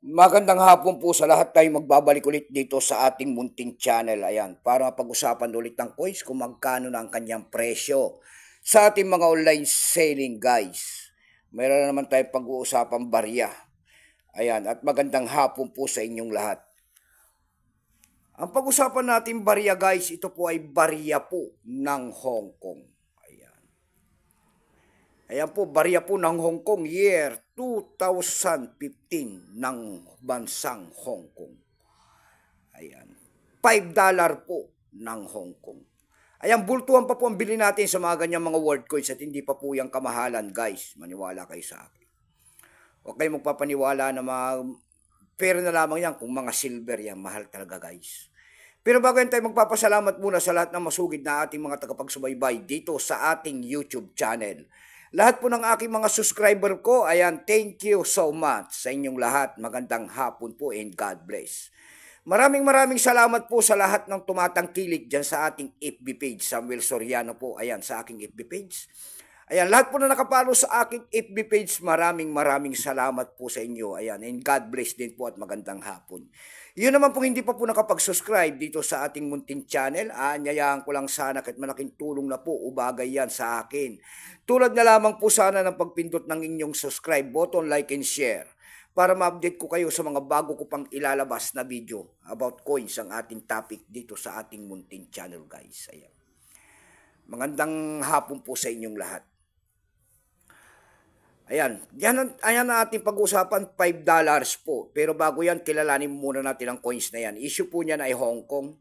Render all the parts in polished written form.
Magandang hapon po sa lahat. Tayo magbabalik ulit dito sa ating munting channel. Ayan, para pag-usapan ulit ng coins kung magkano na ang kanyang presyo sa ating mga online selling guys. Meron na naman tayo pag-uusapang barya. Ayan, at magandang hapon po sa inyong lahat. Ang pag-usapan natin barya guys, ito po ay barya po ng Hong Kong. Ayan po, barya po ng Hong Kong year 2015 ng bansang Hong Kong. Ayan, $5 po ng Hong Kong. Ayan, bultuhan pa po ang bili natin sa mga ganyang mga world coins at hindi pa po yung kamahalan guys. Maniwala kayo sa akin. Huwag kayo magpapaniwala na pera na lamang yan kung mga silver yan. Mahal talaga guys. Pero bago yan tayo magpapasalamat muna sa lahat ng masugid na ating mga tagapagsubaybay dito sa ating YouTube channel. Lahat po ng aking mga subscriber ko, ayan, thank you so much sa inyong lahat. Magandang hapon po and God bless. Maraming salamat po sa lahat ng tumatangkilik dyan sa ating FB page. Samuel Soriano po, ayan, sa aking FB page. Ayan, lahat po na nakapalo sa aking FB page, maraming salamat po sa inyo. Ayan, and God bless din po at magandang hapon. Yun naman po hindi pa po nakapag-subscribe dito sa ating munting channel. Anyayaan ko lang sana kahit malaking tulong na po, ubagay yan sa akin. Tulad na lamang po sana ng pagpindot ng inyong subscribe button, like and share para ma-update ko kayo sa mga bago ko pang ilalabas na video about coins ang ating topic dito sa ating munting channel guys. Ayan. Magandang hapon po sa inyong lahat. Ayan, ayan na ating pag-usapan, $5 po. Pero bago yan, kilalanin muna natin ang coins na yan. Issue po niyan ay Hong Kong.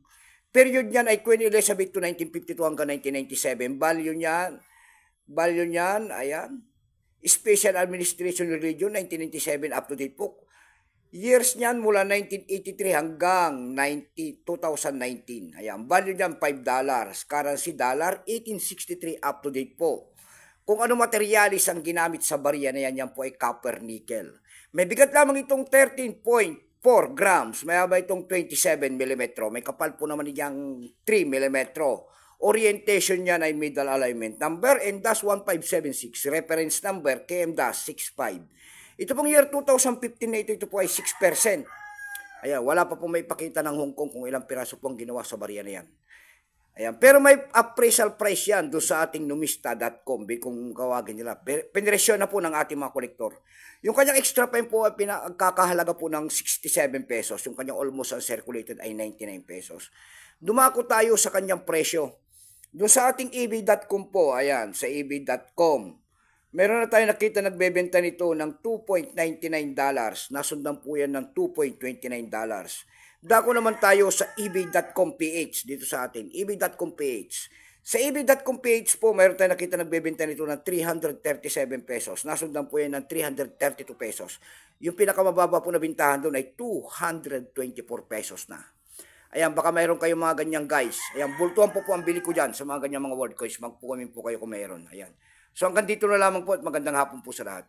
Period niyan ay Queen Elizabeth to 1952 hanggang 1997. Value niyan, ayan. Special Administration Religion, 1997 up to date po. Years niyan mula 1983 hanggang 2019. Ayan, value niyan $5. Currency dollar, 1863 up to date po. Kung ano materialis ang ginamit sa barya na yan, yan po ay copper nickel. May bigat lamang itong 13.4 grams. May haba itong 27 mm. May kapal po naman niyang 3 mm. Orientation niyan ay middle alignment number M-1576. Reference number KM-65. Ito pong year 2015 na ito po ay 6%. Ayan, wala pa po may pakita ng Hong Kong kung ilang piraso pong ginawa sa barya na yan. Ayan, pero may appraisal price yan doon sa ating numista.com kung kawagin nila. Pinresyon na po ng ating mga kolektor. Yung kanyang extra pen po ay pinakakahalaga po ng 67 pesos. Yung kanyang almost uncirculated ay 99 pesos. Dumako tayo sa kanyang presyo. Doon sa ating ebay.com po, ayan, sa ebay.com. Meron na tayo nakita nagbebenta nito ng $2.99. Nasundan po yan ng $2.29. Dako naman tayo sa ebay.com.ph dito sa atin, ebay.com.ph. Sa ebay.com.ph po, mayroon tayo nakita nagbebenta nito ng 337 pesos. Nasundan po yan ng 332 pesos. Yung pinakamababa po na bintahan doon ay 224 pesos na. Ayan, baka mayroon kayong mga ganyan guys. Ayan, bultuhan po ang bili ko dyan sa mga ganyang mga world coins. Magpukumin po kayo kung mayroon. Ayan. So hanggang dito na lamang po at magandang hapon po sa lahat.